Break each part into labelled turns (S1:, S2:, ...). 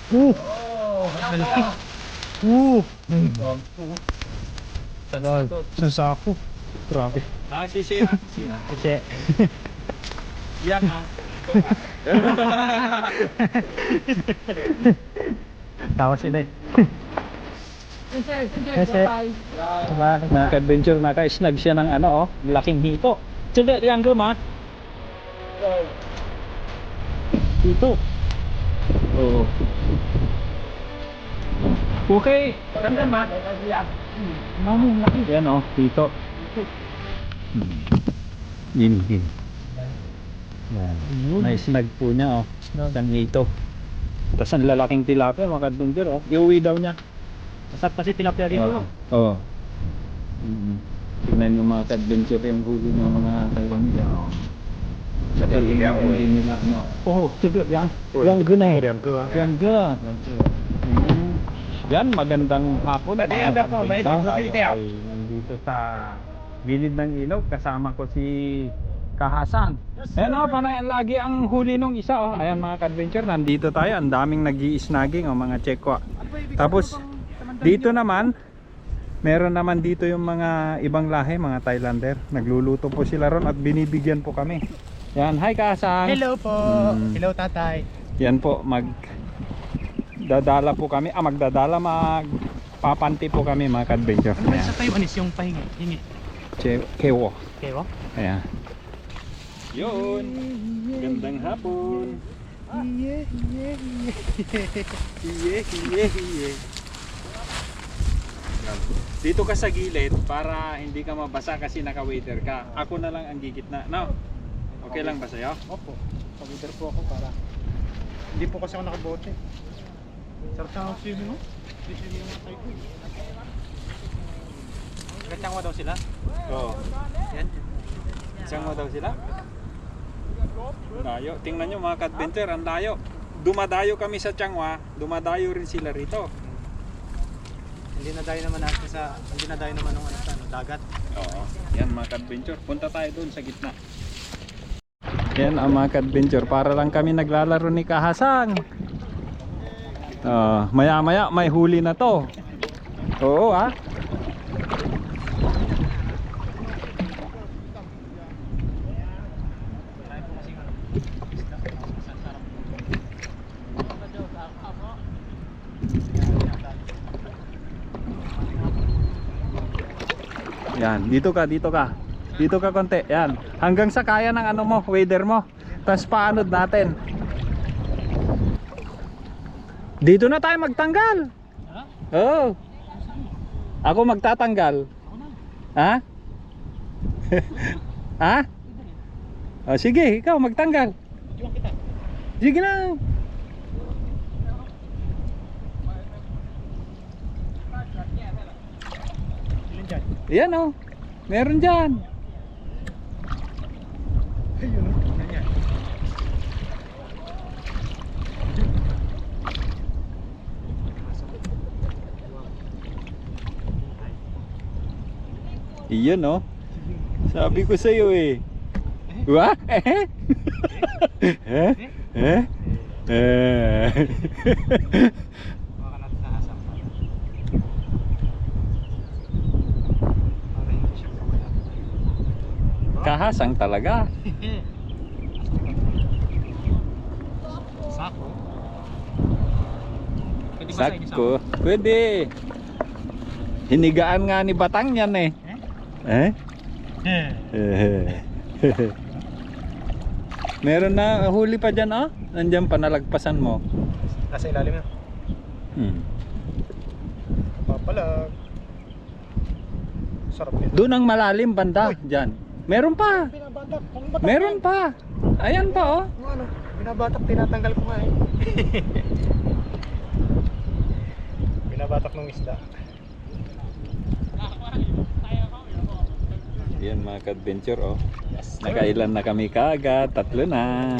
S1: Malaki. Sa sako. Grabe.
S2: Sisi.
S1: Kasi.
S2: Yan ha.
S1: Tawa sila eh. Kasi mga ka-adventure, naka-snag siya ng ano, laking hito. Sila, yung guma. Hito. Oo. Okay. Ganda ma. Mamong laki. Yan o, hito. Yun. Yan. May snag po niya o. Isang hito. Tapos ang lalaking tilapia, mga ka-adventure o. Iuwi daw niya. Masarap kasi tilapia dito. Oo. Tignan yung mga ka-adventure yung huli ng mga Taiwan nila. Sa talaga hindi nila ano. Oo, siguro yan. Yang guna eh. Yang guna. Yan, magandang hapon. Nandito sa gilid ng ilog kasama ko si Kahasan. Ayan o, panay lagi ang huli nung isa o. Ayan mga ka-adventure, nandito tayo. Ang daming nag-i-snagging o mga tsekwa. Tapos dito naman, meron naman dito yung mga ibang lahi, mga Thailander. Nagluluto po sila ron at binibigyan po kami. Yan, hi Kahasan.
S3: Hello po. Hello tatay.
S1: Yan po, magdadala po kami. Magpapanti po kami mga ka-adventure.
S3: Ano ba sa Taiwanese yung pahingi? Hingi.
S1: Kewo.
S3: Kewo?
S1: Ayan. Yun. Gandang hapon. Dito ka sa gilid para hindi ka mabasa kasi naka-waiter ka. Ako na lang ang gigitna. No? Okay lang ba sa'yo?
S3: Opo. Pag-waiter po ako para hindi po kasi ako nakabote. Sarap sa swimming mo? Hindi swimming yung mga tayo ko. Nagkatsangwa daw sila?
S1: Oo.
S3: Yan.
S1: Tsangwa daw sila? Layo. Tingnan nyo mga ka-adventure, ang layo. Dumadayo kami sa Changwa, dumadayo rin sila rito.
S3: Hindi na dayo naman natin sa dagat.
S1: Oo. Yan mga ka-adventure, punta tayo doon sa gitna. Yan ang mga ka-adventure, para lang kami naglalaro ni Kahasang. Maya maya may huli na to. Oo ah. Yan, dito ka. Dito ka konti. Yan. Hanggang sa kaya ng ano mo, wader mo. Tapos paanod natin. Dito na tayo magtanggal. Oo. Ako magtatanggal. Ha? Ha? Oh, sige, ikaw magtanggal. Sige na. Yan o. Meron dyan.
S3: Ayun. Yan.
S1: Iyan o. Sabi ko sa'yo eh. Wah? Eh? Eh? Eh? Eh?
S3: Baka natin nakasama.
S1: Kahasang talaga.
S3: Sako. Pwede ba sa inyo
S1: Sakto. Pwede. Hinigaan nga ni Batang yan eh. Eh? Meron na huli pa dyan oh. Nandiyan pa nalagpasan mo.
S3: Nasa ilalim na. Papalag. Sarap nito.
S1: Doon ang malalim banda dyan. Meron pa.
S3: Binabatak.
S1: Meron pa. Ayan pa oh.
S3: Ano? Binabatak, tinatanggal ko nga eh. Binabatak ng isda.
S1: Yan mga ka-adventure oh. Nakailan na kami kaagad, 3 na.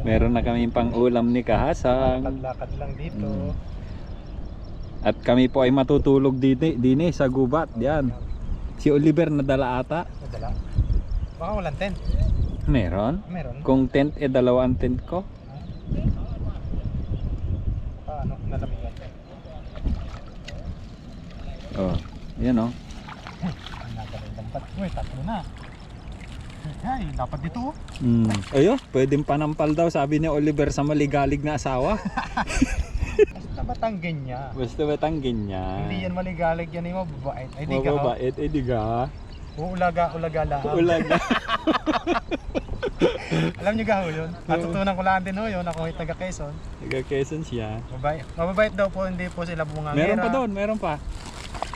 S1: Meron na kami pang ulam ni Kahasang.
S3: Lakad lang dito.
S1: At kami po ay matutulog dine sa gubat. Yan. Si Oliver nadala ata.
S3: Nadala. Baka walang tent.
S1: Meron.
S3: Meron.
S1: Kung tent 2 tent ko.
S3: ano, nalamigan.
S1: Oh, yan oh.
S3: Dapat, uy, tatlo na. Ay, dapat dito oh.
S1: Ayo, pwedeng panampal daw sabi ni Oliver sa maligalig na asawa.
S3: Basta batanggin niya.
S1: Basta batanggin niya.
S3: Hindi yan maligalig yan yung mababait. Ay di ka.
S1: Mababait, eh di ka.
S3: Ulaga lahat.
S1: Ulaga.
S3: Alam niyo gaho yun? Natutunan ko lang din ho yun. Ako ay taga Quezon.
S1: Taga Quezon siya.
S3: Mababait daw po, hindi po sila bumangangera.
S1: Meron pa doon, meron pa.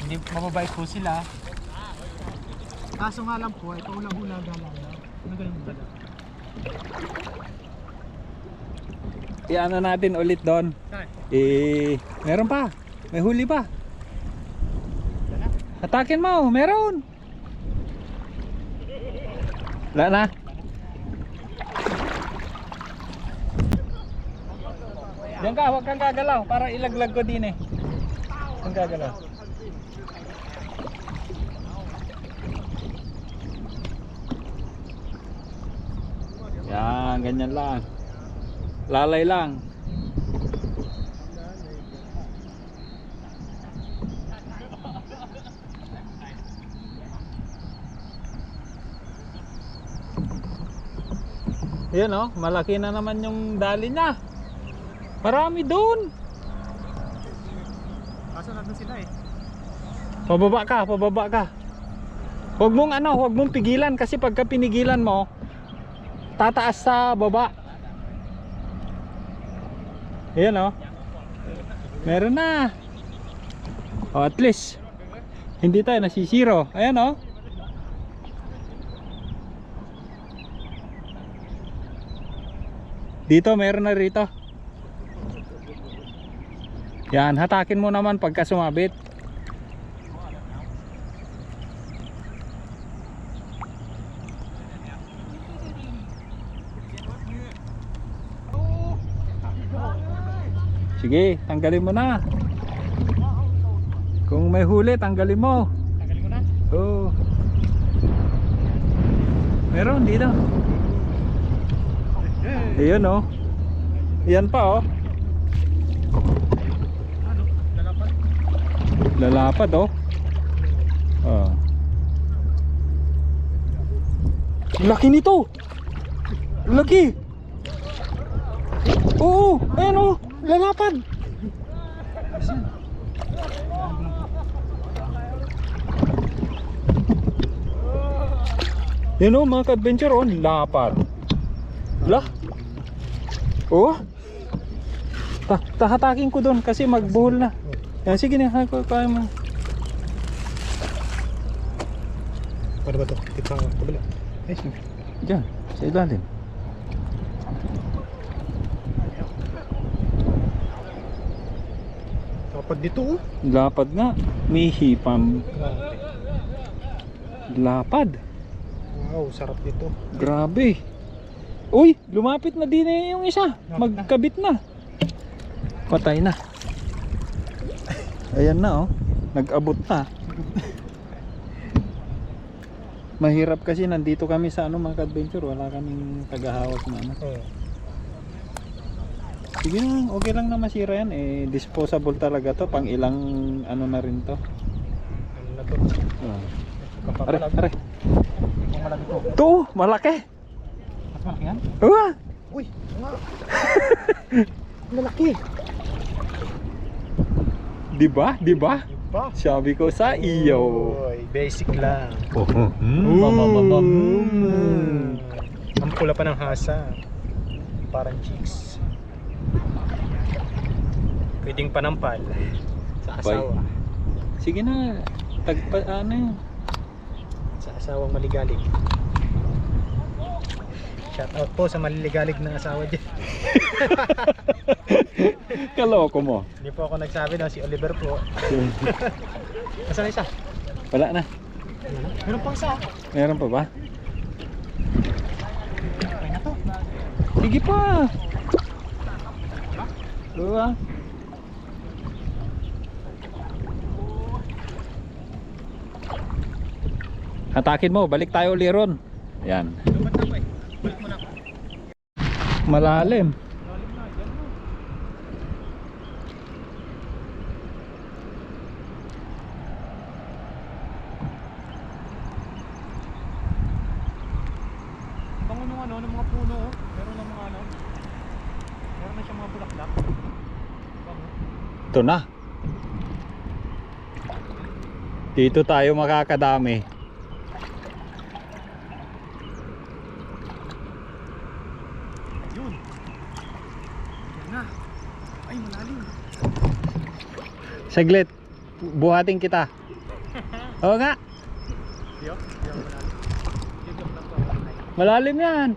S3: Hindi mababait po sila. Kaso nga lang po, ito ulag-ulaga lang. Ano ganun ba?
S1: I-ano natin ulit doon. Meron pa. May huli pa. Hatakin mo, meron. Wala na. Diyan ka, huwag kang gagalaw para ilaglag ko din eh. Huwag kang gagalaw. Yan, ganyan lang. Lalay lang. Yan oh, malaki na naman yung dali niya. Marami doon.
S3: Kaso nandun sila eh.
S1: Pababa ka, pababa ka. Huwag mong pigilan kasi pagka pinigilan mo, tataas sa baba. Ayan oh. Meron na. Oh, at least hindi tayo nasisiro. Ayan oh. Dito meron na rito. Yan, hatakin mo naman pagka sumabit. Sige, tanggalin mo na. Kung may huli, tanggalin mo.
S3: Tanggalin ko na.
S1: Oo. Meron dito. Ayun oh. Yan pa oh.
S3: Ano? Lalapat.
S1: Lalapad oh. Oh. Laki nito. Laki. Oo, ayun oh. Lalapad. Yan o mga ka-adventure oh, lapad. Lah. Oh. Tahatakin ko doon kasi magbuhol na. Yan, sige na, kaya mo.
S3: Ano ba ito? Ito ang kabila. Ay, sige.
S1: Diyan, sa ilalim.
S3: Dapat dito oh.
S1: Lapad nga. May hipam. Lapad.
S3: Wow, sarap dito.
S1: Grabe. Uy, lumapit na din eh yung isa. Magkabit na. Patay na. Ayan na oh. Nag-abot na. Mahirap kasi nandito kami sa ano mga adventure, wala kaming tagahawak na ano.
S3: Oh.
S1: Sige lang, okay lang na masira yan eh, disposable talaga to, pang ilang ano na rin to.
S3: Ano na to?
S1: Are, are.
S3: Ang malaki to.
S1: To, malaki.
S3: Mas malaki yan?
S1: Ah!
S3: Uy, nga. Malaki.
S1: Di ba? Di ba?
S3: Diba?
S1: Sabi ko sa iyo.
S3: Uy, basic lang.
S1: Mamamamam.
S3: Ang pula pa ng hasa. Parang chicks. Pwedeng panampal sa asawa.
S1: Sige na, tagpa ano yun.
S3: Sa asawang maligalig. Shout out po sa maliligalig na asawa dyan.
S1: Kaloko mo.
S3: Hindi po ako nagsabi na si Oliver po. Nasaan na isa?
S1: Wala na.
S3: Meron pang isa.
S1: Meron pa ba?
S3: Okay na to.
S1: Sige pa. Diba? Hatakin mo, balik tayo uli ron. Yan.
S3: Lumat na po eh. Balik mo na ako.
S1: Malalim.
S3: Lalim na, dyan mo. bulaklak.
S1: Ito na. Dito tayo makakadami.
S3: Yun. Yan na. Ay, malalim.
S1: Saglit. Buhatin kita. Oo nga.
S3: Diyo? Diyo, malalim. Diyo, lang po.
S1: Malalim yan.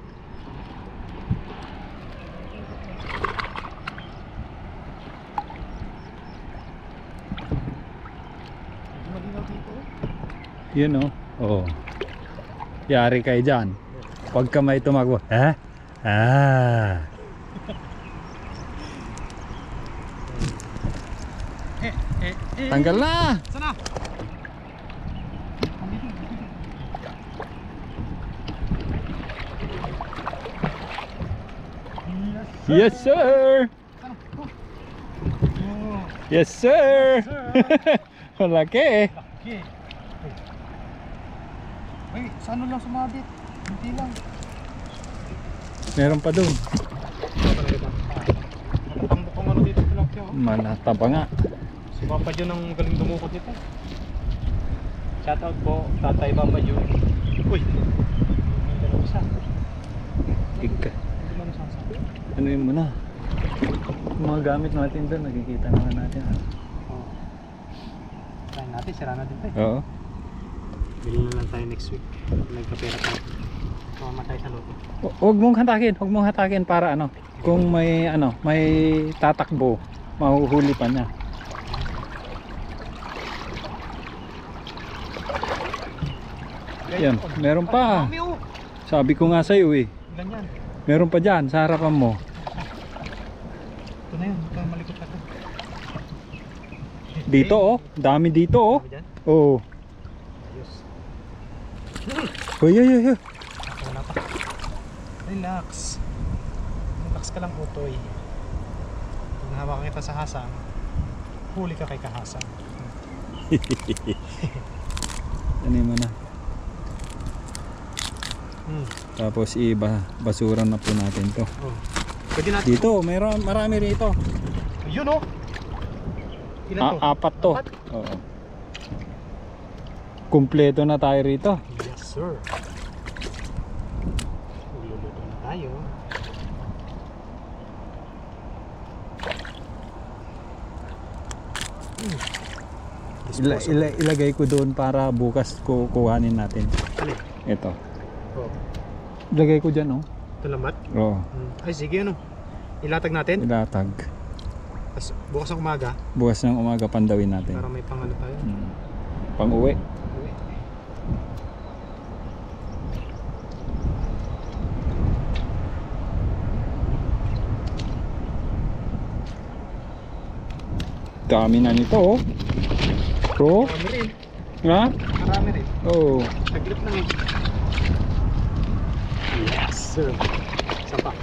S3: Medyo malinaw dito.
S1: Yun o. Oo. Yari kayo dyan. Pagka may tumakbo. Ha? Ah. Tanggal na.
S3: Sana?
S1: Yes sir.
S3: Oh,
S1: Yes sir. Malaki eh.
S3: okay. Ay, sa ano lang sumabit? Hindi lang.
S1: Meron pa doon.
S3: Matambok ang ano dito lang siya.
S1: Malata pa nga.
S3: Si Papa Jun ang galing dumukot nito. Shoutout po, Tatay Papa Jun. Uy! May dalawa isa.
S1: Ika.
S3: Hindi man nasasabi.
S1: Ano yun muna? Yung mga gamit natin doon, nakikita naman natin.
S3: Oo. Try natin, sira na dito eh.
S1: Oo.
S3: Bili na lang tayo next week. Nagkapera tayo. Mamatay sa loto.
S1: Huwag mong hatakin para ano. Kung may ano, may tatakbo, mahuhuli pa niya. Yan, meron pa.
S3: Dami oh!
S1: Sabi ko nga sa'yo eh.
S3: Ilan yan?
S1: Meron pa dyan, sa harapan mo.
S3: Ito na yun, ito malikot na ito.
S1: Dito oh, dami dito oh.
S3: Dami dyan?
S1: Oo.
S3: Ayos.
S1: Hoy,
S3: Wala pa. Relax. Relax ka lang, Utoy. Kung nahawakan kita sa hasang, huli ka kay kahasang.
S1: Ano mo na. Tapos basura na po natin to.
S3: Oh. Pwede natin.
S1: Dito, marami rito.
S3: Ayun oh! Ilan to?
S1: Apat to.
S3: Apat?
S1: Oo. Kumpleto na tayo rito.
S3: Yes sir. Luluto na tayo.
S1: Ilagay ko doon para bukas kukuhanin natin.
S3: Alin?
S1: Ito.
S3: Oh.
S1: Ilagay ko dyan oh.
S3: Ito lambat?
S1: Oo.
S3: Ay sige ano. Ilatag natin.
S1: Ilatag.
S3: Tapos bukas ng umaga
S1: Bukas ng umaga pandawin natin.
S3: para may pangano tayo.
S1: Pang uwi. Dami na nito oh. Bro?
S3: Marami rin.
S1: Ha?
S3: Marami rin.
S1: Oh.
S3: Saglit lang eh. Yes sir. Isa pa.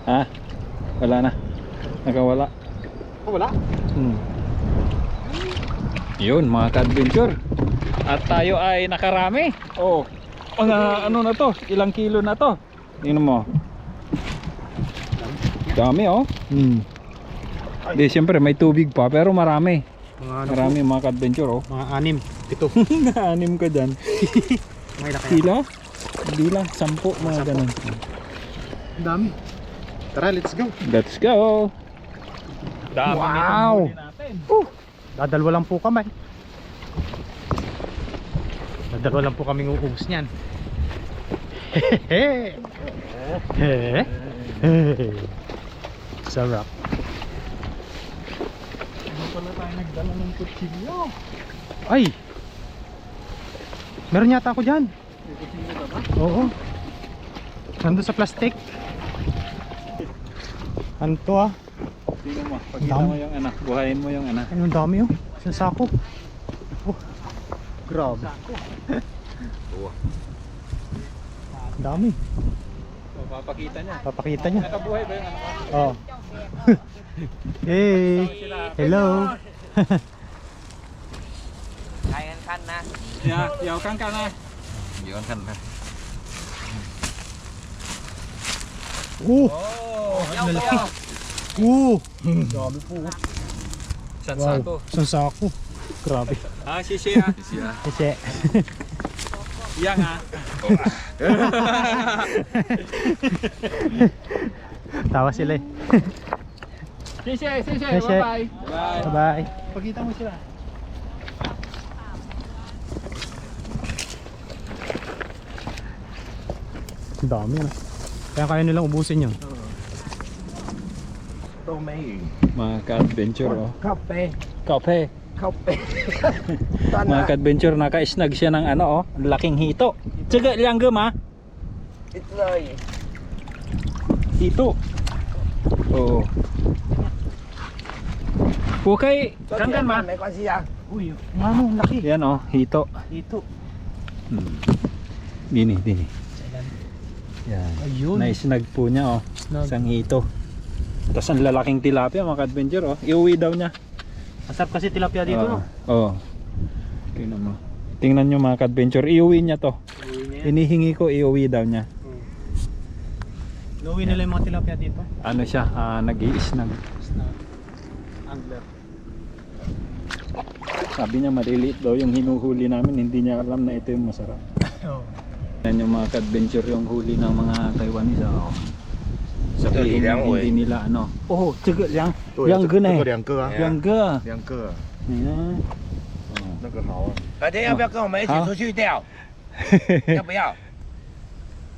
S1: Ha? Wala na. Nakawala.
S3: Oh wala?
S1: Yun mga ka-adventure. At tayo ay nakarami. Oh. Mga ano na to? Ilang kilo na to? Tingnan mo. Dami oh. Di siyempre may tubig pa pero marami.
S3: Mga ano
S1: Marami mga ka-adventure oh.
S3: Mga 6, 7.
S1: Naanim ka dyan.
S3: May laki.
S1: Pila? Hindi lang, 10 mga ganun.
S3: Ang dami. Tara, let's go.
S1: Let's go. Dami
S3: Wow.
S1: natin.
S3: Dadalwa lang po kami. Dadalwa lang po kaming uubos niyan. Hehehe. Sarap.
S1: Ano pala tayo nagdala ng kutsilyo?
S3: Ay! Meron yata ako dyan.
S1: May kutsilyo ka ba?
S3: Oo. Nandun sa plastic. Ano to ah?
S1: Tingnan mo, pagkita
S3: Dami.
S1: mo yung anak, buhayin mo yung anak.
S3: Ano ang dami oh. Sa sako. Oh. Grabe. Dami.
S1: So, papakita niya.
S3: Papakita niya.
S1: Nakabuhay ba yung anak ko?
S3: Oh. Hey. Hello.
S4: Kayan kan na.
S1: Yaw kan ka na.
S4: Yun kan na.
S3: Oh.
S1: Oh,
S4: Yaw ko.
S3: Grabe po.
S4: Isang
S3: Wow.
S4: sako.
S3: Isang sako. Grabe.
S2: Ah, sisi ah.
S3: Kasi,
S2: Yang ah.
S3: tawa sila eh.
S2: Sisi,
S3: Sisi.
S2: bye-bye.
S3: Bye-bye. Pagkita mo sila. Ang dami na. Kaya kaya nilang ubusin yun.
S1: Mga ka-adventure oh.
S5: Kape.
S1: Kape.
S5: Kape.
S1: Mga ka-adventure, naka-snag siya ng ano oh, ang laking hito. Tsaga liang ma.
S5: Itlay.
S1: Hito. Oo. Okay, kankan ma.
S5: 没关系啊。
S3: Uy, ano, laki.
S1: Yan oh, hito.
S3: Dito.
S1: Dini. Yan.
S3: Ayun.
S1: Na-snag po niya oh.
S3: Snag.
S1: Isang hito. Tapos ang lalaking tilapia mga ka-adventure oh. Iuwi daw niya.
S3: Masarap kasi tilapia dito, no?
S1: Oo. Tingnan mo. Tingnan nyo mga ka-adventure. Iuwi niya to. Hinihingi ko iuwi daw niya.
S3: Inuwi nila yung mga tilapia dito.
S1: Ano siya? Nag-i-snag.
S3: Angler.
S1: Sabi niya maliliit daw yung hinuhuli namin. Hindi niya alam na ito yung masarap.
S3: Oh.
S1: Yan yung mga ka-adventure yung huli ng mga Taiwanese. Oh. Sabihin hindi nila ano. Oh, tsaga liang. Liang ge ne.
S5: 两个啊，
S1: Liang ge.
S5: 两个，
S1: Ayan.
S5: 那个好啊。
S2: 改天要不要跟我们一起出去钓？要不要？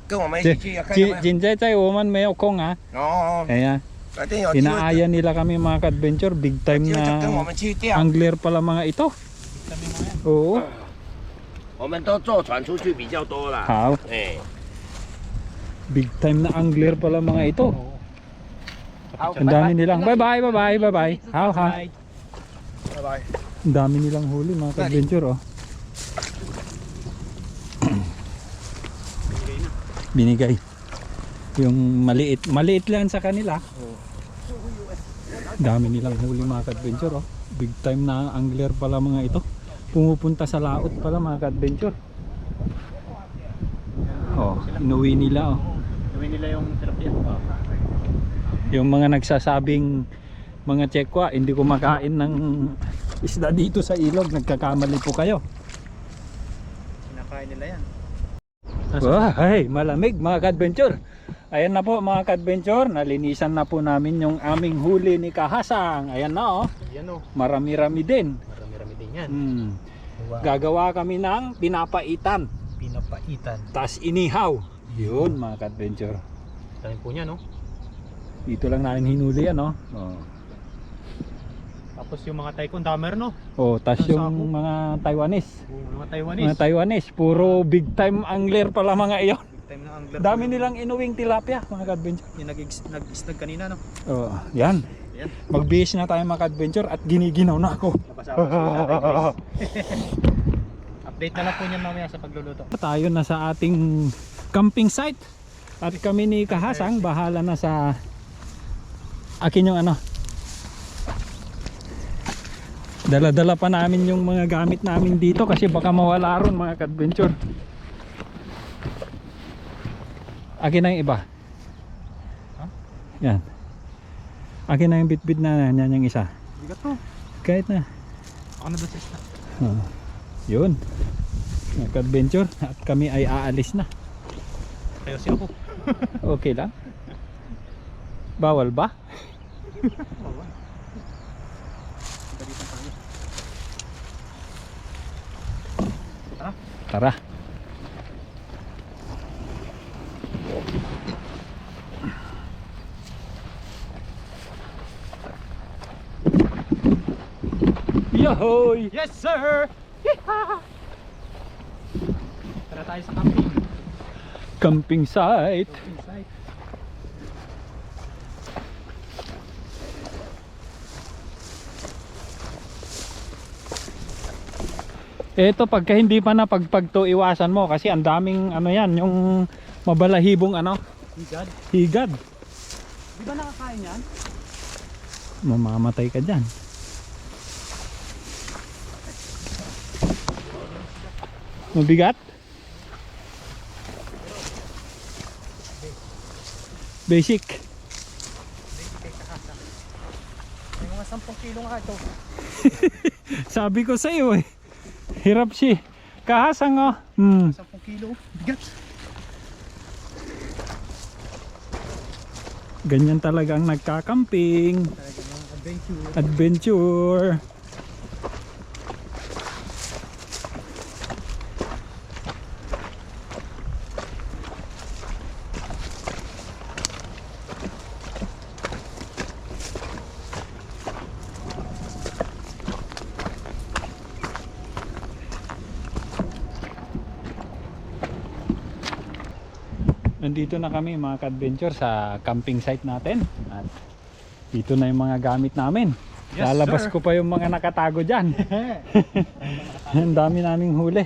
S2: 跟我们一起去，看有没有？
S1: Jinjay woman may kong ha.
S2: 哦，
S1: Ayan.
S2: 改天有机会，
S1: Inaaya nila kami mga ka-adventure. Big time
S2: 就跟我
S1: na
S2: 们去钓。
S1: angler pala mga ito. Oo.
S2: 我们都坐船出去比较多啦。
S1: How?
S2: 哎，
S1: Big time na angler pala mga ito.
S2: 好，
S1: Ang dami nilang bye bye. How ha?
S3: Bye.
S5: Bye.
S1: Ang dami nilang huli mga ka-adventure oh. Binigay. Yung maliit lang sa kanila. Dami nilang huli mga ka-adventure oh. Big time na angler pala mga ito. Pumupunta sa laot pala mga ka-adventure. Oh, inuwi nila oh.
S3: Inuwi nila yung tilapia.
S1: Yung mga nagsasabing mga Tsekwa hindi kumakain ng isda dito sa ilog, nagkakamali po kayo.
S3: Sinakain nila yan.
S1: Ay, malamig mga ka-adventure. Ayan na po mga ka-adventure, nalinisan na po namin yung aming huli ni Kahasang. Ayan na oh,
S3: Yan o.
S1: marami-rami din.
S3: Marami-rami din yan. Wow.
S1: Gagawa kami ng pinapaitan,
S3: Pinapaitan.
S1: tas inihaw. Yun mga ka-adventure.
S3: Dami po niya, no?
S1: Dito lang namin hinuli yan oh.
S3: Tapos yung mga Taikon damer, no?
S1: Oh, tas
S3: Ang
S1: yung
S3: sako.
S1: mga Taiwanese.
S3: Mga Taiwanese.
S1: Mga Taiwanese, puro big time angler pala mga iyon.
S3: Big time na angler.
S1: Dami nilang inuwing tilapia mga ka-adventure.
S3: Yung nag-snag kanina, no?
S1: Oh, yan.
S3: Yan.
S1: Magbihis na tayo mga ka-adventure at giniginaw na ako.
S3: Update na lang po niyan mamaya sa pagluluto.
S1: Tayo na sa ating camping site. At kami ni Kahasang bahala na sa akin yung ano. Dala-dala pa namin yung mga gamit namin dito kasi baka mawala ron mga ka-adventure. Akin na yung iba. Yan. Akin na yung bit-bit na yan yung isa.
S3: Bigat to.
S1: Kahit na.
S3: Ako na doon sa isla.
S1: Yun. Mga ka-adventure at kami ay aalis na.
S3: Kayo si ako.
S1: Okay lang. Bawal ba? Tara. Yahoy!
S3: Yes, sir! Tara tayo sa camping.
S1: Camping site.
S3: Camping site.
S1: Ito pagka hindi pa na pagpagto iwasan mo kasi ang daming ano yan, yung mabalahibong ano,
S3: Higad.
S1: higad.
S3: Di ba nakakain yan?
S1: Mamamatay ka dyan. Mabigat? Basic.
S3: 10 kilo nga ito.
S1: Sabi ko sa iyo eh. Hirap siya. Kahasang oh.
S3: 10 kilo. Bigat.
S1: Ganyan talaga ang nagkakamping.
S3: Talaga ng adventure.
S1: Adventure. Nandito na kami mga ka-adventure sa camping site natin. At dito na yung mga gamit namin.
S3: Yes,
S1: Lalabas
S3: sir.
S1: ko pa yung mga nakatago dyan. Ang dami naming huli.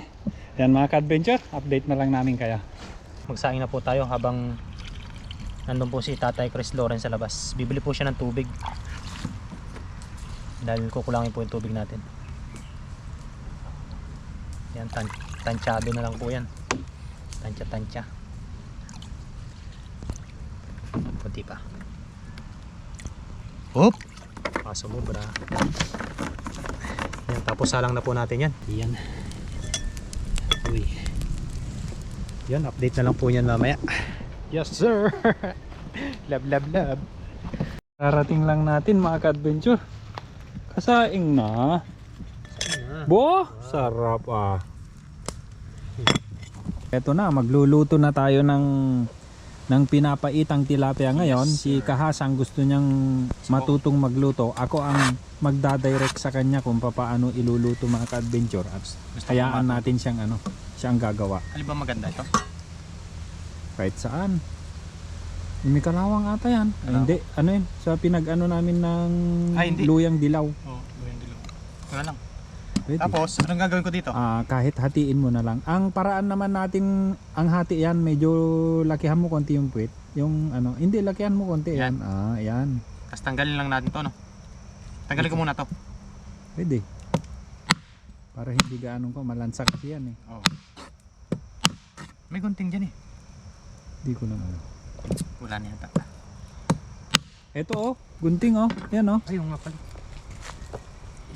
S1: Yan mga ka-adventure, update na lang namin kaya.
S3: Magsaing na po tayo habang nandun po si Tatay Chris Lawrence sa labas. Bibili po siya ng tubig. Dahil kukulangin po yung tubig natin. Yan, tansyado na lang po yan. Tansya. Kunti pa. Hop! Sumubra. Yan, tapos salang na po natin yan. Yan. Uy. Yan, update na lang po yan mamaya. Yes sir! Love.
S1: Karating lang natin mga ka-adventure. Kasaing na. Bo, sarap ah. Eto na, magluluto na tayo ng pinapaitang tilapia ngayon. Si Kahasang gusto niyang matutong magluto. Ako ang magdadirect sa kanya kung paano iluluto mga ka-adventure. At hayaan natin siyang gagawa.
S3: Ano ba maganda ito?
S1: Kahit saan. May kalawang ata yan. Ay, hindi, ano yun? Sa pinag-ano namin ng
S3: Hindi.
S1: luyang dilaw.
S3: Oo, yung dilaw. Wala lang.
S1: Pwede.
S3: Tapos, anong gagawin ko dito?
S1: Kahit hatiin mo na lang. Ang paraan naman natin, ang hati yan, medyo lakihan mo konti yung puwit. Yung ano, hindi lakihan mo konti yan. Yan.
S3: Tapos tanggalin lang natin to, no? Tanggalin ko muna to.
S1: Pwede. Para hindi gaano ko malansak kasi yan eh.
S3: Oo. May gunting dyan eh.
S1: Hindi ko naman.
S3: Wala na yata.
S1: Ito oh, gunting oh. Yan oh.
S3: Ay, yung nga pala.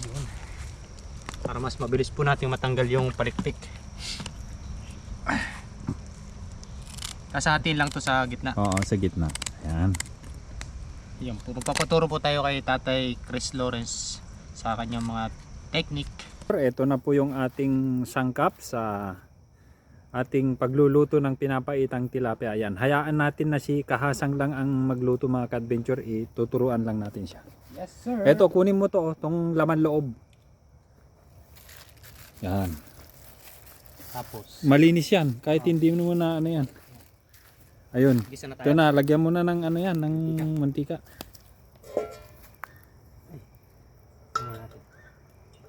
S3: Yun. Para mas mabilis po natin matanggal yung palikpik. Kasahatiin lang to sa gitna.
S1: Oo, sa gitna. Yan.
S3: Yan po. Magpapaturo po tayo kay Tatay Chris Lawrence sa kanyang mga technique.
S1: Ito na po yung ating sangkap sa ating pagluluto ng pinapaitang tilapia. Yan. Hayaan natin na si Kahasang lang ang magluto mga ka-adventure. Tuturuan lang natin siya.
S3: Yes, sir.
S1: Ito, kunin mo to, tong laman loob. Yan.
S3: Tapos,
S1: Malinis yan. Kahit hindi mo na ano yan. Ayun.
S3: gisa na
S1: Ito
S3: tayo.
S1: na, lagyan mo na ng ano yan, ng mantika.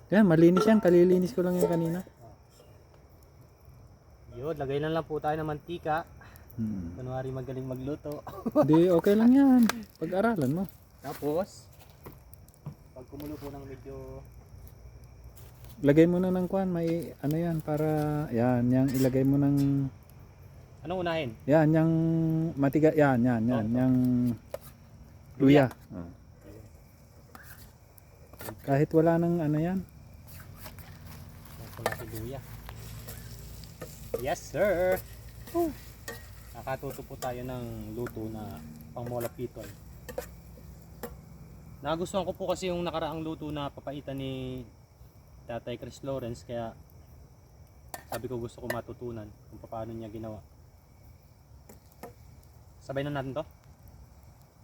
S1: Yan, malinis yan. Kalilinis ko lang yan kanina.
S3: Yun, lagay lang po tayo ng mantika. Kunwari magaling magluto.
S1: Hindi, okay lang yan. Pag-aralan mo.
S3: Tapos, pag kumulo po ng medyo...
S1: Lagay mo na ng kwan, may ano yan, para, yan, yang ilagay mo ng,
S3: Anong unahin?
S1: yan, yang matiga, yan, yang luya. Oh. Kahit wala nang ano yan.
S3: Ito na si luya. Yes, sir! Nakatuto po tayo ng luto na pang mola pitol. Nagustuhan ko po kasi yung nakaraang luto na papaitan ni Tatay Chris Lawrence, kaya sabi ko gusto ko matutunan kung paano niya ginawa. Sabay na natin to.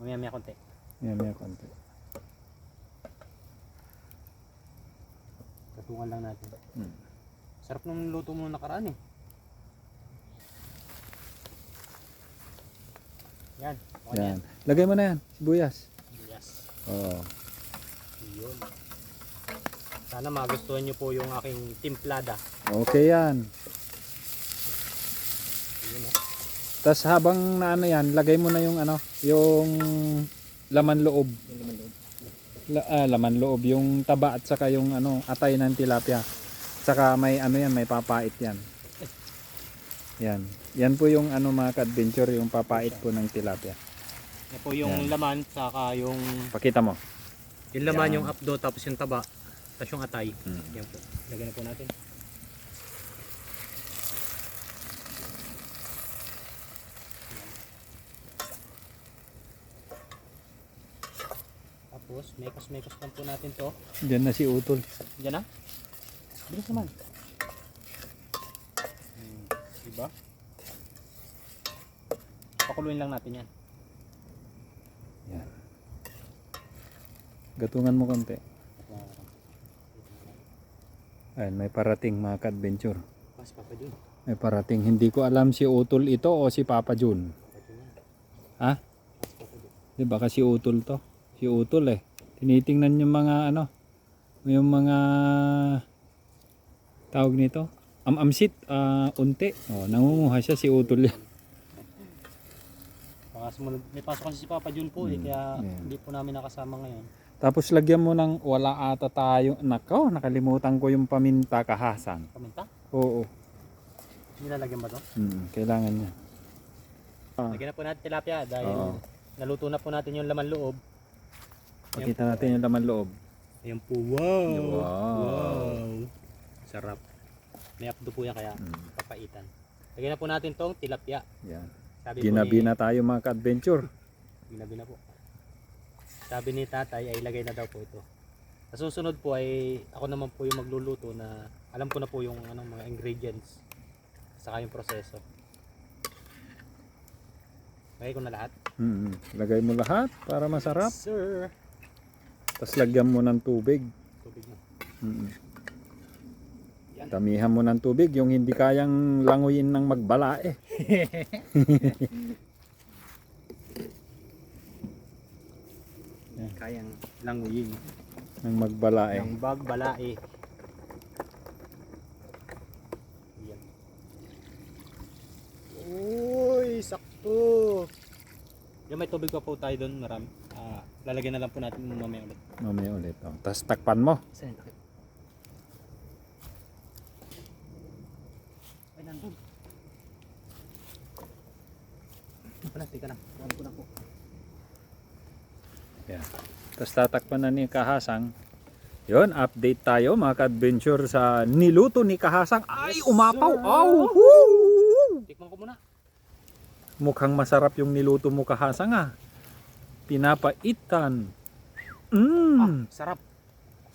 S3: Mamaya konti.
S1: Yan, may konti.
S3: Tutungan lang natin. Sarap ng luto mo nakaraan eh. Yan. Okay na
S1: Yan. Lagay mo na yan, sibuyas.
S3: Yes.
S1: Oo.
S3: Yun. Sana magustuhan nyo po yung aking timplada.
S1: Okay yan.
S3: Yun,
S1: Tapos habang na ano yan, lagay mo na yung ano, yung laman loob. Laman loob, yung taba at saka yung ano, atay ng tilapia. Saka may ano yan, may papait yan. Yan. Yan po yung ano mga ka-adventure, yung papait po ng tilapia.
S3: Yan po yung
S1: Yan.
S3: laman, saka yung
S1: Pakita mo.
S3: Yung laman,
S1: Yan.
S3: yung updo, tapos yung taba, tapos yung atay.
S1: Mm.
S3: Yan po. Lagyan na po natin. Tapos, mekos-mekos lang po natin to.
S1: Diyan na si Utol.
S3: Diyan na. Bilis naman. Diba? Pakuluin lang natin yan.
S1: Yan. Gatungan mo konti. Ayan, may parating mga ka-adventure.
S3: Pas Papa Jun.
S1: May parating. Hindi ko alam si Utol ito o si Papa Jun. Ha? Di ba kasi Utol to? Si Utol eh. Tinitingnan yung mga ano, yung mga tawag nito. Amsit, unti. Oh, nangunguha siya si Utol yan.
S3: Baka sumunod, may pasok kasi si Papa Jun po kaya
S1: Ayan.
S3: hindi po namin nakasama ngayon.
S1: Tapos lagyan mo ng wala ata tayo. Nako, nakalimutan ko yung paminta kahasan.
S3: Paminta?
S1: Oo.
S3: Nilalagyan ba to?
S1: Kailangan niya.
S3: Lagyan na po natin tilapia dahil
S1: Oo.
S3: naluto na po natin yung laman loob.
S1: Pakita natin yung laman loob.
S3: Ayan po, wow!
S1: Wow.
S3: Sarap. May updo po yan kaya
S1: Mm.
S3: papaitan. Lagyan na po natin tong tilapia.
S1: Yan.
S3: Sabi
S1: Ginabi
S3: po
S1: na tayo mga ka-adventure.
S3: Ginabi na po. Sabi ni tatay ay ilagay na daw po ito. Sa susunod po ay ako naman po yung magluluto na alam ko na po yung anong mga ingredients saka yung proseso. Lagay ko na lahat.
S1: Lagay mo lahat para masarap.
S3: Yes, sir.
S1: Tapos lagyan mo ng tubig.
S3: Tubig na.
S1: Tamihan mo ng tubig. Yung hindi kayang languyin ng magbalae.
S3: Kayang languyin.
S1: Ng magbalae.
S3: Ng bagbalae. Yan. Uy, sakto. Yung may tubig pa po tayo doon, marami. Lalagyan na lang po natin mamaya ulit.
S1: Mamaya ulit. Oh. Tapos takpan mo.
S3: Saan? Ay, nandun. Tika na. Kuhan ko na po.
S1: Yan. Tapos tatakpan na ni Kahasang. Yun, update tayo mga ka-adventure sa niluto ni Kahasang. Ay, umapaw! Aw!
S3: Tikman ko muna.
S1: Mukhang masarap yung niluto mo Kahasang ah. Pinapaitan.
S3: Sarap.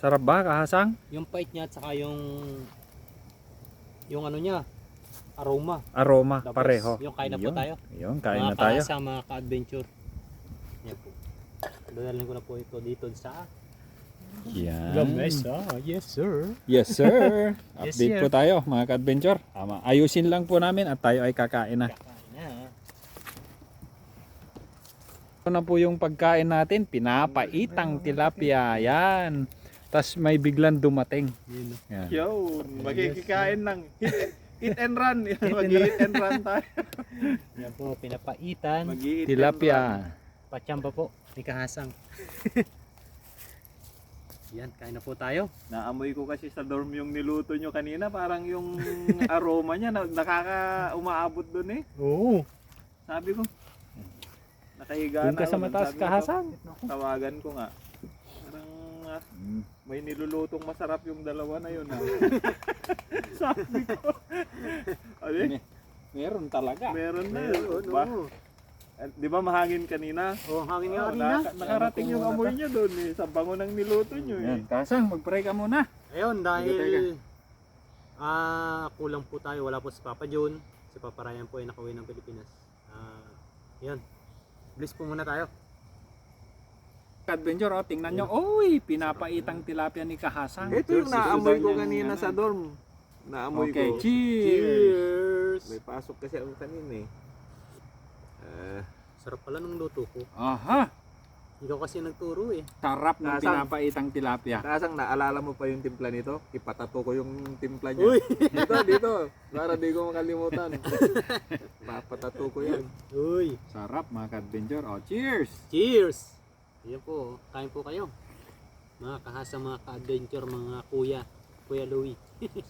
S1: Sarap ba Kahasang?
S3: Yung pait niya at saka yung ano niya, aroma.
S1: Aroma,
S3: Tapos,
S1: pareho.
S3: yung kain na po
S1: Yun.
S3: tayo.
S1: Yun, kain na tayo.
S3: Mga mga ka-adventure. Yan po. Dadalhin ko na po ito dito sa
S1: Yan.
S3: lamesa. Yes, sir.
S1: Yes, sir.
S3: Yes,
S1: Update
S3: sir.
S1: po tayo mga ka-adventure. Ayusin lang po namin at tayo ay kakain na.
S3: Kakain na.
S1: Ito na po yung pagkain natin. Pinapaitang tilapia. Yan. Tapos may biglang dumating.
S3: Yun.
S1: Yan.
S5: Yo, magkikikain lang. Hit and run. Mag-hit and run tayo.
S3: Yan po, pinapaitan.
S5: Mag-hit
S1: Tilapia.
S3: Patsamba po, ni Kahasang. Yan, kain na po tayo.
S5: Naamoy ko kasi sa dorm yung niluto nyo kanina. Parang yung aroma niya umaabot dun eh.
S3: Oo.
S5: Sabi ko. Nakahiga
S1: Doon
S5: na
S1: ka
S5: ako
S1: sa
S5: dun.
S1: mataas
S5: Sabi ko,
S1: Kahasang.
S5: Tawagan ko nga. Parang may nilulutong masarap yung dalawa na yun. Sabi ko. Ano?
S1: Meron talaga.
S5: Meron na. Ba? Di ba mahangin kanina?
S3: Oh, hangin nga
S5: Oo,
S3: kanina.
S5: nakarating yung amoy niya doon eh. Sa bango ng niluto nyo eh.
S1: Yan. Kahasang, mag-pray ka muna.
S3: Ayun, dahil kulang po tayo. Wala po si Papa John. Si Papa Ryan po ay nakauwi ng Pilipinas. Yan. Bless po muna tayo.
S1: Adventure, oh, tingnan nyo. Oy, pinapaitang tilapia ni Kahasang.
S5: Ito yung naamoy ko kanina sa dorm. Naamoy
S1: Okay,
S5: ko.
S1: cheers!
S5: May pasok kasi ako kanina eh.
S3: Sarap pala ng luto ko.
S1: Aha!
S3: Ikaw kasi nagturo eh.
S1: Sarap ng
S5: Kahasang.
S1: pinapaitang tilapia.
S5: Kasang naalala mo pa yung timpla nito? Ipatato ko yung timpla niya. Uy! Dito. Para di ko makalimutan. Papatato ko yan.
S3: Uy!
S1: Sarap mga ka-adventure. Oh, cheers!
S3: Cheers! Ayan po, kain po kayo. Mga Kahasang, mga ka-adventure, mga kuya. Kuya Louie.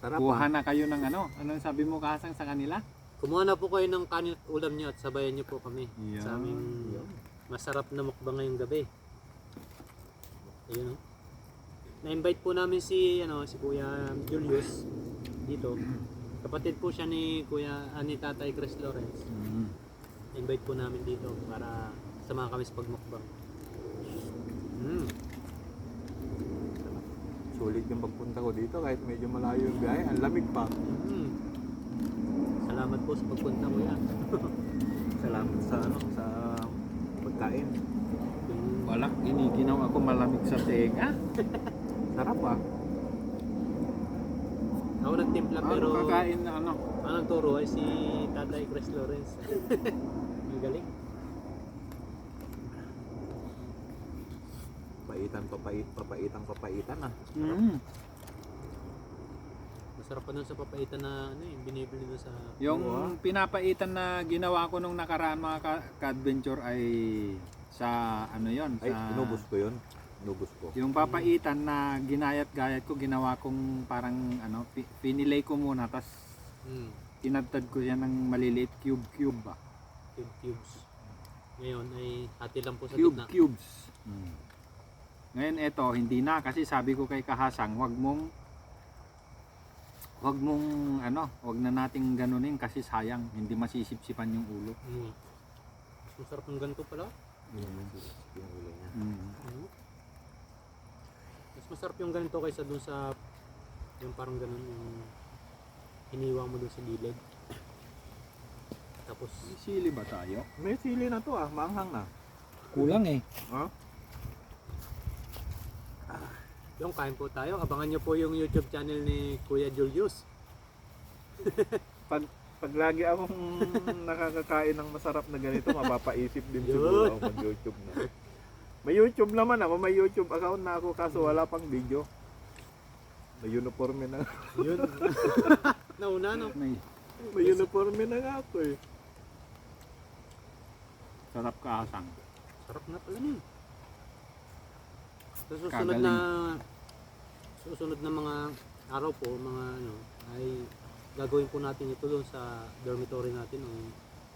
S5: Sarap.
S1: Kuha na kayo ng ano? Anong sabi mo Kahasang sa kanila?
S3: Kumuha na po kayo ng kanin at ulam nyo at sabayan nyo po kami
S1: Yan.
S3: sa aming masarap na mukbang ngayong gabi. Ayun oh. Na-invite po namin si Kuya Julius dito. Kapatid po siya ni Tatay Chris Lawrence. Na-invite po namin dito para samahan kami sa pagmukbang.
S5: Sulit yung pagpunta ko dito kahit medyo malayo yung biyahe. Ang lamig pa.
S3: Salamat po sa pagpunta, Kuya.
S5: Salamat sa sa pagkain.
S1: Wala, giniginaw ako malamig sa tenga.
S5: Sarap ah.
S3: Ako nagtimpla pero
S1: Kakain na ano.
S3: ang nagturo ay si Tatay Chris Lawrence. Ang galing.
S5: Papaitan ah.
S3: Masarap pa dun sa papaitan na binibili dun sa
S1: Yung pinapaitan na ginawa ko nung nakaraan mga ka-adventure ay sa ano yon,
S5: Ay,
S1: sa
S5: inubos ko yun. Inubos ko.
S1: yung papaitan na ginayat-gayat ko, ginawa kong parang pinilay ko muna, tas tinadtad ko siya ng maliliit cube ba?
S3: cubes. Ngayon ay hati lang po sa
S1: Cubes.
S3: gitna.
S1: Ngayon eto, hindi na kasi sabi ko kay Kahasang, wag na nating ganunin kasi sayang, hindi masisipsipan yung ulo.
S3: Mas masarap ng ganito pala.
S5: Yung ulo niya.
S3: Mas masarap yung ganito kaysa dun sa yung parang ganun yung hiniwa mo dun sa gilid. Tapos
S1: May sili ba tayo?
S5: May sili na to ah. Maanghang na.
S1: Kulang eh.
S3: yung kain po tayo. Abangan nyo po yung YouTube channel ni Kuya Julius.
S5: Pag lagi akong nakakakain ng masarap na ganito, mapapaisip din
S3: Yun.
S5: siguro ako mag-YouTube na. May YouTube naman ako, may YouTube account na ako kaso wala pang video. May uniforme na.
S3: Yun. Nauna no.
S5: May uniforme na nga ako eh.
S1: Sarap Kahasang.
S3: Sarap na pala nun. Sa susunod na mga araw po, ay gagawin po natin ito doon sa dormitory natin o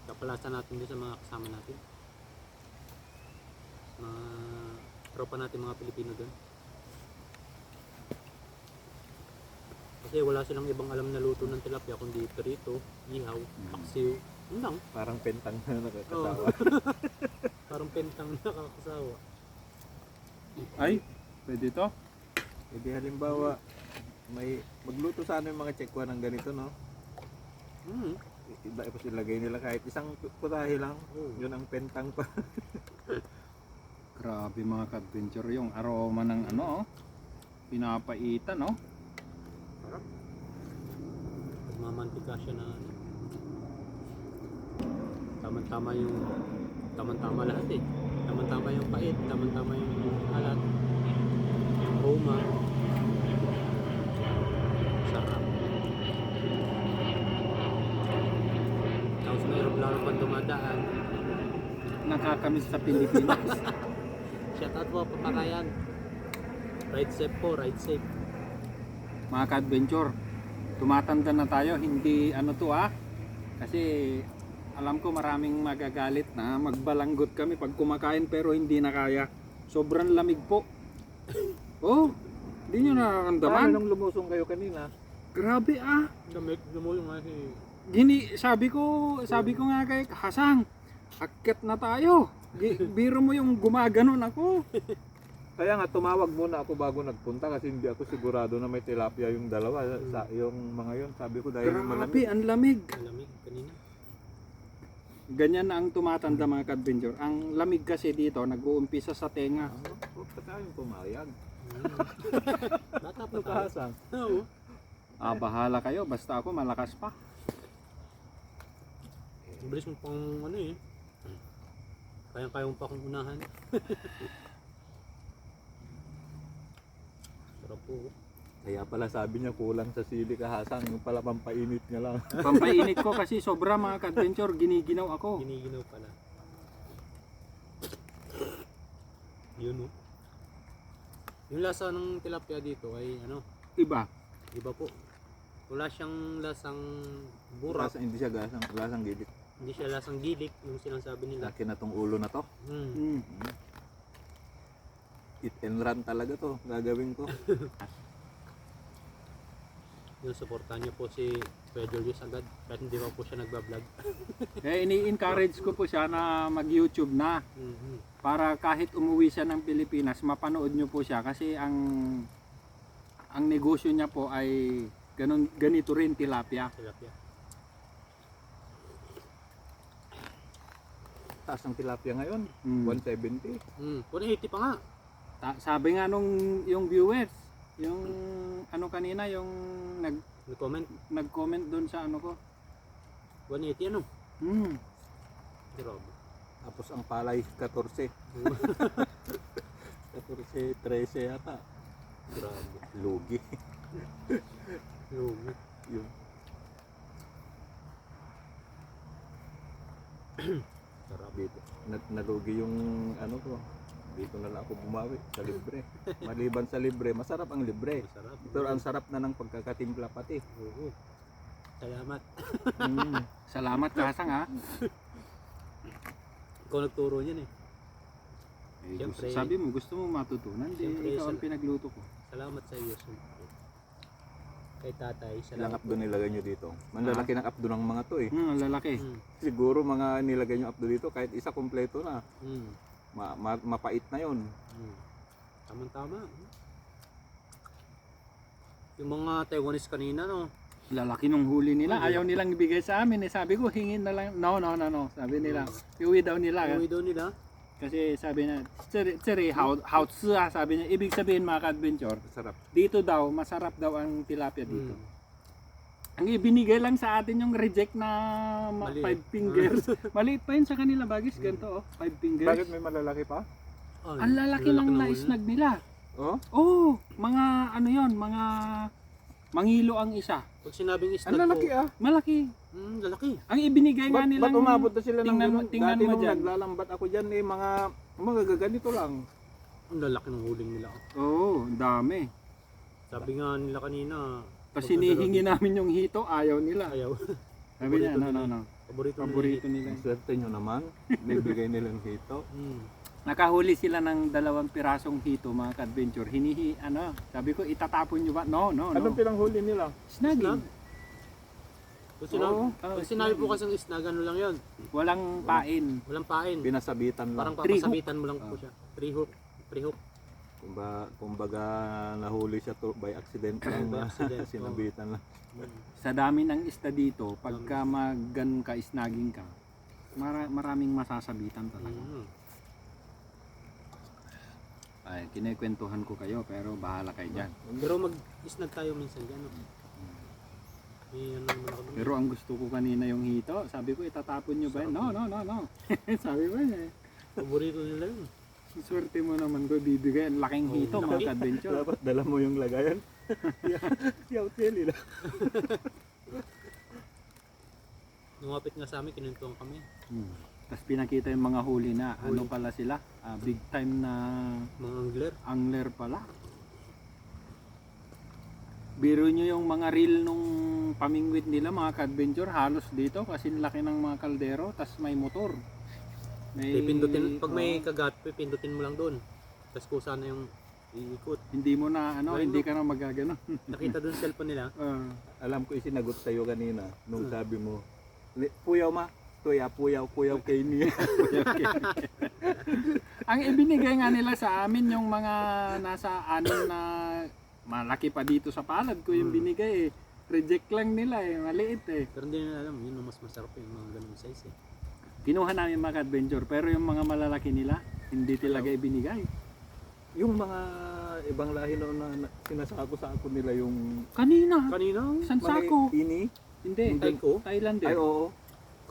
S3: kapalasan natin doon sa mga kasama natin. Mga tropa natin mga Pilipino doon. Kasi wala silang ibang alam na luto ng tilapia kundi prito, ihaw, paksiw. Yun lang.
S5: Parang pentang na nakakasawa.
S3: Parang pentang nakakasawa.
S1: Ay, pwede to?
S5: Hindi halimbawa, may magluto sana yung mga tsekwa ng ganito, no? Iba ipos ilagay nila kahit isang putahe lang. Yun ang pentang pa.
S1: Grabe mga ka-adventure, yung aroma ng pinapaitan
S3: Sarap. Nagmamantika siya na Tama-tama lahat eh. Tama-tama yung pait, tama-tama yung alat, yung aroma. Sarap. Tapos may aeroplano pa dumadaan.
S1: Nakakamiss sa Pilipinas.
S3: Shout out po, papakayan. Ride safe po, ride safe.
S1: Mga ka-adventure, tumatanda na tayo, hindi kasi alam ko maraming magagalit na magbalanggot kami pag kumakain pero hindi na kaya. Sobrang lamig po. Oh, hindi nyo
S5: Paano
S1: nararamdaman?
S5: nung lumusong kayo kanina?
S1: Grabe ah.
S3: Lumulong nga si...
S1: Sabi ko nga kay Hasang, akyat na tayo. Biro mo yung gumaganon ako.
S5: Kaya nga tumawag muna ako bago nagpunta kasi hindi ako sigurado na may tilapia yung dalawa. Yung mga yun, sabi ko dahil
S1: Grabe,
S5: malamig.
S1: ang lamig.
S3: Malamig kanina.
S1: Ganyan na ang tumatanda mga ka-adventure. Ang lamig kasi dito, nag-uumpisa sa tenga.
S5: Huwag pa tayong pumayag.
S3: Bata pa
S5: Ano
S3: tayo.
S5: Kahasang?
S3: Oo.
S1: Bahala kayo, basta ako malakas pa.
S3: Ang bilis mo pang kayang-kaya mo pa akong unahan. Sarap po.
S5: Kaya pala sabi niya kulang sa sili Kahasang, yung pala pampainit niya lang.
S1: Pampainit ko kasi sobra mga ka-adventure, giniginaw ako.
S3: Giniginaw pala. Yun Yung lasa ng tilapia dito ay
S1: Iba.
S3: iba po. Wala siyang lasang burak.
S5: Hindi siya lasang gilit.
S3: Hindi siya lasang gilik yung sinasabi nila.
S5: Laki na tong ulo na to.
S3: Mm.
S5: Eat and run talaga to. Gagawin ko.
S3: Yung supportan niyo po si Kuya Julius agad kahit hindi pa po siya nagbablog.
S1: Eh, ini-encourage ko po siya na mag-YouTube na. Para kahit umuwi siya ng Pilipinas, mapanood nyo po siya. Kasi ang negosyo niya po ay ganito rin, tilapia.
S3: Tilapia.
S5: Taas ang tilapia ngayon.
S1: Mm.
S5: 170.
S3: 180 pa nga.
S1: Sabi nga yung viewers, yung ano kanina, yung
S3: Nag-comment.
S1: nag-comment doon sa ano ko.
S3: 180 ano?
S1: Hmm.
S3: Grabe.
S5: Tapos ang palay 14. 14, 13 yata.
S3: Grabe.
S5: Lugi.
S3: Lugi.
S5: Yun.
S3: Sarap.
S5: Dito. Nalugi yung ano ko. Dito na lang ako bumawi sa libre. Maliban sa libre, masarap ang libre.
S3: Masarap.
S5: Pero ang sarap na ng pagkakatimpla pati.
S3: Oo. Salamat.
S1: Salamat Kasang ha.
S3: Ikaw nagturo niyan eh. Siyempre.
S1: Sabi mo gusto mo matutunan,
S3: Siyempre,
S1: ikaw ang pinagluto ko.
S3: Salamat sa iyo. Siyempre. Kay tatay.
S5: Ilang
S3: Salamat.
S5: apdo nilagay nyo dito? Manlalaki ng apdo ng mga to eh.
S1: Ang lalaki.
S5: Siguro mga nilagay nyo apdo dito kahit isa kompleto na. Mapait na yon.
S3: Tama-tama. Yung mga Taiwanese kanina no.
S1: Lalaki nung huli nila, ayaw nilang ibigay sa amin eh. Sabi ko hingin na lang. No. Sabi nila, iuwi daw nila.
S3: Uwi daw nila.
S1: Kasi sabi na, tsiri, how sabi niya, ibig sabihin mga ka-adventure,
S5: Sarap.
S1: dito daw, masarap daw ang tilapia dito. Ang ibinigay lang sa atin yung reject na 5 fingers. Maliit pa yun sa kanila, Bagis, ganito 5 fingers.
S5: Bakit may malalaki pa?
S1: Ang lalaki ng naisnag nila.
S5: Oh?
S1: Oh, mga ano yon, mga mangilo ang isa.
S3: Pag sinabing isnag
S5: Ang lalaki
S3: po,
S5: ah.
S1: Malaki.
S3: lalaki.
S1: Ang ibinigay nga nilang,
S5: Ba't umabot na sila ng
S1: tingnan mo-
S5: ganun?
S1: tingnan
S5: Dati
S1: mo
S5: nung
S1: dyan.
S5: naglalambat ako dyan eh, mga gaganito lang.
S3: Ang lalaki ng huling nila.
S1: oh, ang dami.
S3: Sabi nga nila kanina,
S1: Tapos hinihingi namin yung hito, ayaw nila.
S3: ayaw.
S1: Sabi niya, no.
S3: Paborito
S1: nila.
S5: Ang swerte nyo naman, nagbigay nilang hito.
S1: Nakahuli sila ng 2 pirasong hito mga ka-adventure. Sabi ko itatapon nyo ba? No.
S5: Anong pinanghuli nila?
S1: Snagging.
S3: Pag sinabi po kasing isnag, ano lang yun?
S1: Walang pain.
S3: Walang pain.
S5: Pinasabitan
S3: Parang
S5: lang.
S3: papasabitan mo lang po siya. Pre-hook.
S5: Kumbaga nahuli siya to by accident lang
S3: By
S5: na
S3: accident,
S5: sinabitan lang.
S1: Sa dami ng isda dito, pagka ganun ka, snagging ka, maraming masasabitan talaga. Ay, kinikwentuhan ko kayo, pero bahala kayo dyan.
S3: Pero mag-isnag tayo minsan dyan. No? Ano naman ako dun.
S1: Pero ang gusto ko kanina yung hito, sabi ko itatapon nyo ba yun? No. Sabi ko niya.
S3: Paborito nila yun.
S1: Swerte mo naman ko bibigay ang laking hito mga ka-adventure.
S5: Dapat dala mo yung lagayan. Yaw chili na.
S3: Lumapit nga sa amin, kinuntuhan kami.
S1: Tapos pinakita yung mga huli na ano pala sila, big time na
S3: Mga
S1: angler pala. Biro nyo yung mga reel nung pamingwit nila mga ka-adventure halos dito kasi laki ng mga kaldero tapos may motor.
S3: Pipindutin, pag may kagat, pipindutin mo lang doon. Tapos kung sana yung iikot.
S1: Hindi mo na hindi ka na magagano.
S3: Nakita doon sa cellphone nila.
S5: Alam ko isinagot sa'yo kanina nung sabi mo, puyaw ma, puyaw kay niya.
S1: Ang ibinigay nga nila sa amin yung mga nasa 6 na malaki pa dito sa palad ko yung binigay eh. Reject lang nila eh, maliit eh.
S3: Pero hindi nila alam, yun ang mas masarap yung mga ganung size eh.
S1: Kinuha namin mga adventure pero yung mga malalaki nila hindi talaga ibinigay.
S5: Yung mga ibang lahi noon na sinasako-sako nila yung
S1: Kanina,
S3: Kanina,
S1: isang sako.
S5: ini.
S1: Hindi,
S3: Taiko.
S1: Thailand
S5: Ay
S1: eh.
S5: oo.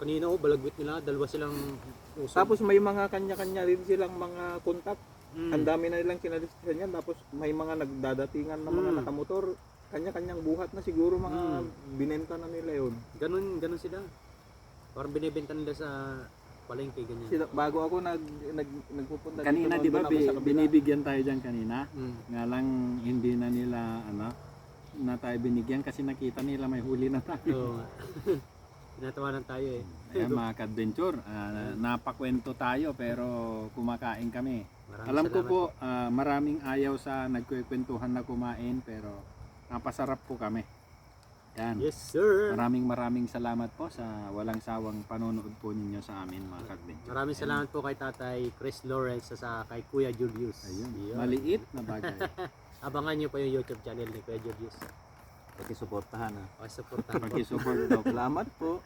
S3: Kanina balagwit nila, dalawa silang usap.
S5: Tapos may mga kanya-kanya rin silang mga kontak. Ang dami na nilang kinalistisan yan. Tapos may mga nagdadatingan na mga nakamotor. Kanya-kanyang buhat na siguro mga binenta na nila yun.
S3: Ganun sila. Parang binibenta nila sa palengke, ganyan.
S5: Bago ako nagpupunta
S1: Kanina
S5: dito,
S1: di ba
S5: nandun ako sa kabila.
S1: binibigyan tayo diyan kanina?
S3: Mm.
S1: Nga lang hindi na nila na tayo binigyan kasi nakita nila may huli na tayo.
S3: So, Tinatawanan tayo eh.
S1: Ayan mga ka-adventure, napakwento tayo pero kumakain kami.
S3: Maraming
S1: Alam ko
S3: salamat
S1: po, maraming ayaw sa nagkukwentuhan na kumain pero napasarap po kami. Yan.
S3: Yes sir.
S1: Maraming salamat po sa walang sawang panonood po ninyo sa amin mga ka-adventure.
S3: Maraming salamat po kay Tatay Chris Lawrence sa kay Kuya Julius.
S1: Ayun,
S3: Yun.
S1: maliit na bagay.
S3: Abangan nyo po yung YouTube channel ni Kuya Julius.
S5: Pakisuportahan ha.
S3: Okay, supportahan po.
S1: Pag-support daw.
S5: Salamat po.